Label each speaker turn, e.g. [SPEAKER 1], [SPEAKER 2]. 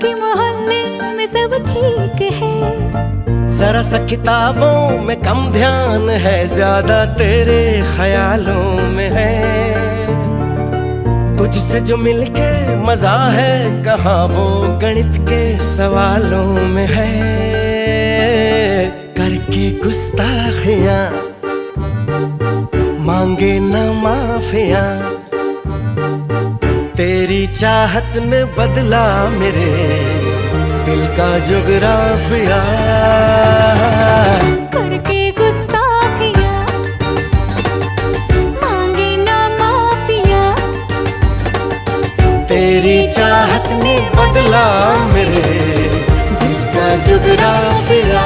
[SPEAKER 1] बाकी मोहल्ले में सब ठीक है।
[SPEAKER 2] जरा सा किताबों में कम ध्यान है, ज्यादा तेरे ख्यालों में है। तुझसे जो मिलके मजा है, कहाँ वो गणित के सवालों में है। करके गुस्ताखियां मांगे न माफियां, तेरी चाहत ने बदला मेरे दिल का जुगराफिया।
[SPEAKER 1] करके गुस्ताखियां मांगे ना माफिया,
[SPEAKER 2] तेरी चाहत ने बदला मेरे दिल का जुगराफिया।